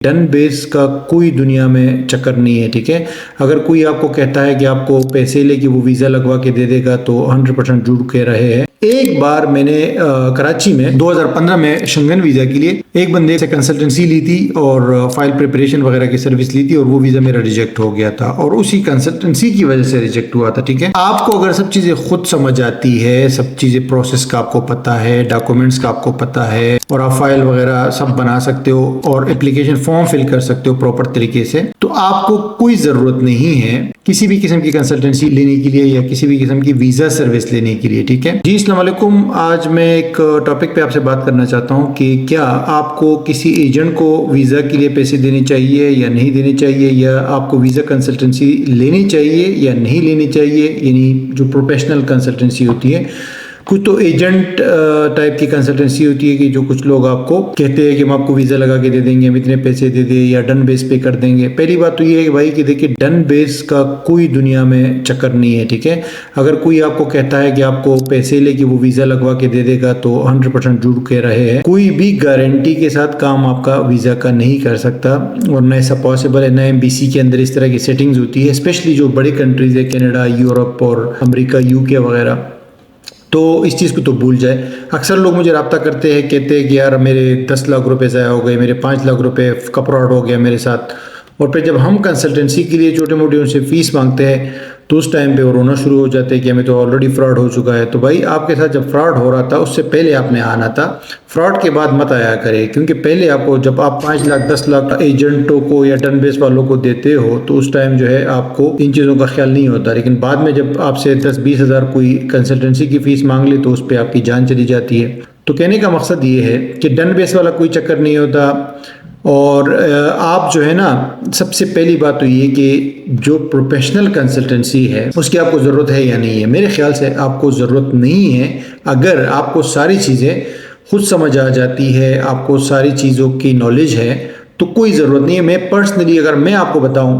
Done base का कोई दुनिया में चक्कर नहीं है। ठीक है, अगर कोई आपको कहता है कि आपको पैसे लेके वो वीज़ा लगवा के दे देगा तो 100% झूठ कह रहे हैं। एक बार मैंने कराची में 2015 में शंघन वीज़ा के लिए एक बंदे से कंसल्टेंसी ली थी और फाइल प्रिपरेशन वगैरह की सर्विस ली थी और वो वीज़ा मेरा रिजेक्ट हो गया था और उसी कंसल्टेंसी की वजह से रिजेक्ट हुआ था। ठीक है, आपको अगर सब चीज़ें खुद समझ आती है, सब चीज़ें प्रोसेस का आपको पता है, डॉक्यूमेंट्स का आपको पता है और आप फाइल वगैरह सब बना सकते हो और एप्लीकेशन फॉर्म फिल कर सकते हो प्रॉपर तरीके से, तो आपको कोई ज़रूरत नहीं है किसी भी किस्म की कंसल्टेंसी लेने के लिए या किसी भी किस्म की वीज़ा सर्विस लेने के लिए। ठीक है जी, अस्सलाम वालेकुम। आज मैं एक टॉपिक पे आपसे बात करना चाहता हूँ कि क्या आपको किसी एजेंट को वीज़ा के लिए पैसे देने चाहिए या नहीं देने चाहिए, या आपको वीज़ा कंसल्टेंसी लेनी चाहिए या नहीं लेनी चाहिए, यानी जो प्रोफेशनल कंसल्टेंसी होती है। कुछ तो एजेंट टाइप की कंसल्टेंसी होती है कि जो कुछ लोग आपको कहते हैं कि हम आपको वीज़ा लगा के दे देंगे, हम इतने पैसे दे दें या डन बेस पे कर देंगे। पहली बात तो ये है कि भाई कि देखिए, डन बेस का कोई दुनिया में चक्कर नहीं है। ठीक है, अगर कोई आपको कहता है कि आपको पैसे लेके वो वीज़ा लगवा के दे देगा तो 100% झूठ कह रहे हैं। कोई भी गारंटी के साथ काम आपका वीज़ा का नहीं कर सकता और न ऐसा पॉसिबल है, न एम्बेसी के अंदर इस तरह की सेटिंग्स होती है, स्पेशली जो बड़ी कंट्रीज़ है, कनाडा, यूरोप और अमेरिका, यूके वगैरह। तो इस चीज़ को तो भूल जाए। अक्सर लोग मुझे रब्ता करते हैं, कहते हैं कि यार मेरे 10 लाख रुपए ज़ाया हो गए, मेरे 5 लाख रुपए का फ्रॉड हो गया मेरे साथ। और फिर जब हम कंसल्टेंसी के लिए छोटे मोटे उनसे फ़ीस मांगते हैं तो उस टाइम पे वो रोना शुरू हो जाते हैं कि हमें तो ऑलरेडी फ्रॉड हो चुका है। तो भाई, आपके साथ जब फ्रॉड हो रहा था उससे पहले आपने आना था, फ्रॉड के बाद मत आया करे। क्योंकि पहले आपको, जब आप 5 लाख 10 लाख एजेंटों को या टर्न बेस वालों को देते हो तो उस टाइम जो है आपको इन चीज़ों का ख्याल नहीं होता, लेकिन बाद में जब आपसे 10-20 हज़ार कोई कंसल्टेंसी की फ़ीस मांग ले तो उस पर आपकी जान चली जाती है। तो कहने का मकसद ये है कि डन बेस वाला कोई चक्कर नहीं होता। और आप जो है ना, सबसे पहली बात तो ये कि जो प्रोफेशनल कंसल्टेंसी है उसकी आपको ज़रूरत है या नहीं है। मेरे ख्याल से आपको ज़रूरत नहीं है। अगर आपको सारी चीज़ें खुद समझ आ जाती है, आपको सारी चीज़ों की नॉलेज है, तो कोई ज़रूरत नहीं है। मैं पर्सनली अगर मैं आपको बताऊं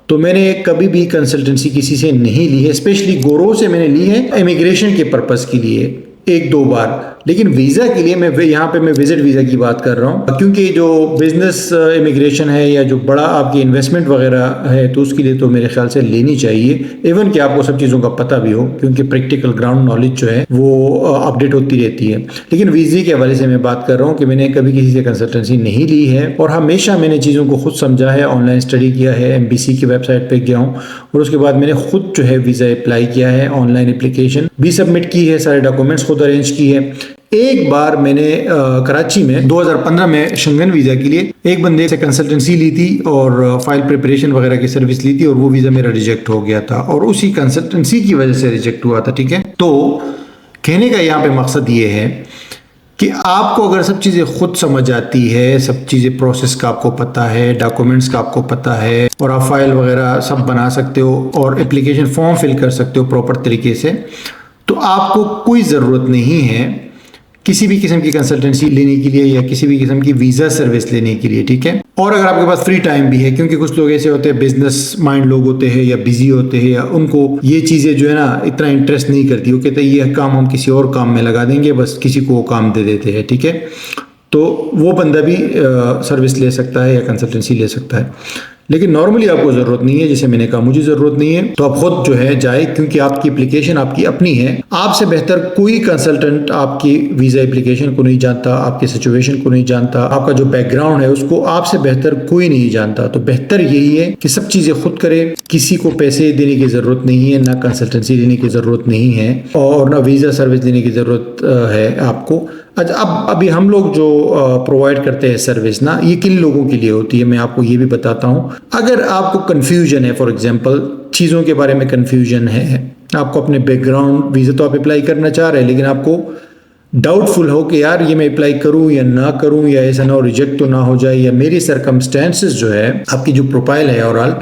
तो मैंने कभी भी कंसल्टेंसी किसी से नहीं ली है, स्पेशली गोरो से मैंने ली है इमिग्रेशन के पर्पज़ के लिए 1-2 बार। लेकिन वीज़ा के लिए मैं यहाँ पे मैं विजिट वीज़ा की बात कर रहा हूँ, क्योंकि जो बिजनेस इमिग्रेशन है या जो बड़ा आपकी इन्वेस्टमेंट वगैरह है तो उसके लिए तो मेरे ख्याल से लेनी चाहिए, इवन कि आपको सब चीज़ों का पता भी हो, क्योंकि प्रैक्टिकल ग्राउंड नॉलेज जो है वो अपडेट होती रहती है। लेकिन वीज़े के हवाले से मैं बात कर रहा हूँ कि मैंने कभी किसी से कंसल्टेंसी नहीं ली है और हमेशा मैंने चीज़ों को खुद समझा है, ऑनलाइन स्टडी किया है, एम्बेसी की वेबसाइट पर गया हूँ और उसके बाद मैंने खुद जो है वीज़ा अप्लाई किया है, ऑनलाइन एप्लीकेशन भी सबमिट की है, सारे डॉक्यूमेंट्स खुद अरेंज की है। एक बार मैंने कराची में 2015 में शंघन वीज़ा के लिए एक बंदे से कंसल्टेंसी ली थी और फाइल प्रिपरेशन वगैरह की सर्विस ली थी और वो वीज़ा मेरा रिजेक्ट हो गया था और उसी कंसल्टेंसी की वजह से रिजेक्ट हुआ था। ठीक है, तो कहने का यहाँ पे मकसद ये है कि आपको अगर सब चीज़ें खुद समझ आती है, सब चीज़ें प्रोसेस का आपको पता है, डॉक्यूमेंट्स का आपको पता है और आप फाइल वगैरह सब बना सकते हो और एप्लीकेशन फॉर्म फिल कर सकते हो प्रॉपर तरीके से, तो आपको कोई ज़रूरत नहीं है किसी भी किस्म की कंसल्टेंसी लेने के लिए या किसी भी किस्म की वीज़ा सर्विस लेने के लिए। ठीक है, और अगर आपके पास फ्री टाइम भी है, क्योंकि कुछ लोग ऐसे होते हैं, बिजनेस माइंड लोग होते हैं या बिजी होते हैं या उनको ये चीज़ें जो है ना इतना इंटरेस्ट नहीं करती, वो कहते हैं ये काम हम किसी और काम में लगा देंगे, बस किसी को वो काम दे देते हैं। ठीक है, तो वो बंदा भी सर्विस ले सकता है या कंसल्टेंसी ले सकता है। लेकिन नॉर्मली आपको ज़रूरत नहीं है, जैसे मैंने कहा मुझे ज़रूरत नहीं है, तो आप खुद जो है जाए, क्योंकि आपकी एप्लीकेशन आपकी अपनी है। आपसे बेहतर कोई कंसल्टेंट आपकी वीज़ा एप्लीकेशन को नहीं जानता, आपकी सिचुएशन को नहीं जानता, आपका जो बैकग्राउंड है उसको आपसे बेहतर कोई नहीं जानता। तो बेहतर यही है कि सब चीज़ें खुद करें, किसी को पैसे देने की ज़रूरत नहीं है, ना कंसल्टेंसी लेने की ज़रूरत नहीं है और ना वीज़ा सर्विस लेने की ज़रूरत है आपको। अच्छा, अब अभी हम लोग जो प्रोवाइड करते हैं सर्विस ना, ये किन लोगों के लिए होती है मैं आपको ये भी बताता हूँ। अगर आपको कन्फ्यूजन है, फॉर एग्जांपल चीज़ों के बारे में कन्फ्यूजन है, आपको अपने बैकग्राउंड वीज़ा तो आप अप्लाई करना चाह रहे हैं लेकिन आपको डाउटफुल हो कि यार ये मैं अप्लाई करूँ या ना करूँ, या ऐसा ना हो रिजेक्ट तो ना हो जाए, या मेरी सरकमस्टेंसेस जो है, आपकी जो प्रोफाइल है ओवरऑल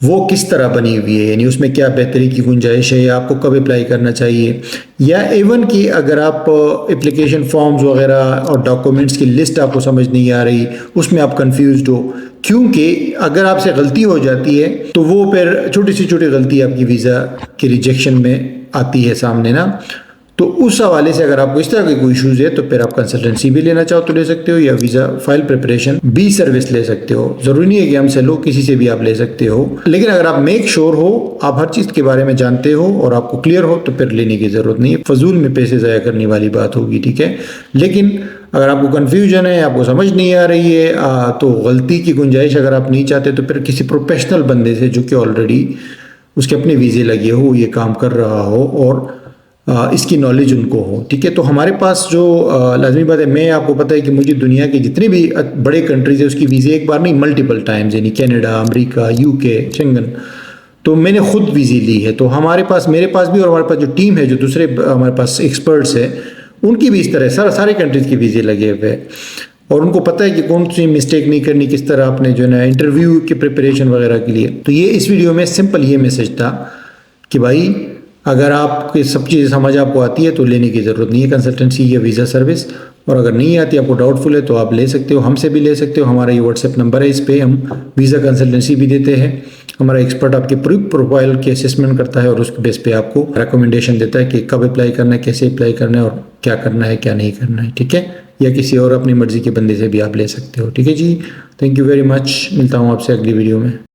वो किस तरह बनी हुई है, यानी उसमें क्या बेहतरी की गुंजाइश है या आपको कब अप्लाई करना चाहिए, या इवन कि अगर आप एप्लीकेशन फॉर्म्स वगैरह और डॉक्यूमेंट्स की लिस्ट आपको समझ नहीं आ रही, उसमें आप कंफ्यूज्ड हो। क्योंकि अगर आपसे गलती हो जाती है तो वो फिर छोटी सी छोटी गलती आपकी वीज़ा के रिजेक्शन में आती है सामने ना। तो उस हवाले से अगर आपको इस तरह के कोई इशूज़ है तो फिर आप कंसल्टेंसी भी लेना चाहो तो ले सकते हो, या वीज़ा फाइल प्रिपरेशन भी सर्विस ले सकते हो। ज़रूरी नहीं है कि हमसे लो, किसी से भी आप ले सकते हो। लेकिन अगर आप मेक श्योर हो, आप हर चीज़ के बारे में जानते हो और आपको क्लियर हो, तो फिर लेने की ज़रूरत नहीं है। फजूल में पैसे ज़ाया करने वाली बात होगी, ठीक है। लेकिन अगर आपको कन्फ्यूजन है, आपको समझ नहीं आ रही है, तो गलती की गुंजाइश अगर आप नहीं चाहते तो फिर किसी प्रोफेशनल बंदे से जो कि ऑलरेडी उसके अपने वीज़े लगे हो, ये काम कर रहा हो और इसकी नॉलेज उनको हो, ठीक है। तो हमारे पास जो लाजमी बात है, मैं आपको पता है कि मुझे दुनिया के जितने भी बड़े कंट्रीज है उसकी वीज़े एक बार नहीं मल्टीपल टाइम्स, यानी कनाडा, अमेरिका, यूके, शेंगन, तो मैंने खुद वीज़े ली है। तो हमारे पास, मेरे पास भी और हमारे पास जो टीम है, जो दूसरे हमारे पास एक्सपर्ट्स है, उनकी भी इस तरह सारे कंट्रीज़ के वीज़े लगे हुए हैं और उनको पता है कि कौन सी मिस्टेक नहीं करनी, किस तरह आपने जो है ना इंटरव्यू की प्रिपरेशन वगैरह के लिए। तो ये इस वीडियो में सिंपल ये मैसेज था कि भाई अगर आपकी सब चीज़ें समझ आपको आती है तो लेने की ज़रूरत नहीं है कंसल्टेंसी या वीज़ा सर्विस, और अगर नहीं आती, आपको डाउटफुल है, तो आप ले सकते हो, हमसे भी ले सकते हो। हमारा ये व्हाट्सएप नंबर है, इस पर हम वीज़ा कंसल्टेंसी भी देते हैं। हमारा एक्सपर्ट आपके पूरी प्रोफाइल की असेसमेंट करता है और उसके बेस पे आपको रिकमेंडेशन देता है कि कब अप्लाई करना है, कैसे अप्लाई करना है और क्या करना है, क्या नहीं करना है, ठीक है। या किसी और अपनी मर्ज़ी के बंदे से भी आप ले सकते हो, ठीक है जी। थैंक यू वेरी मच, मिलता हूँ आपसे अगली वीडियो में।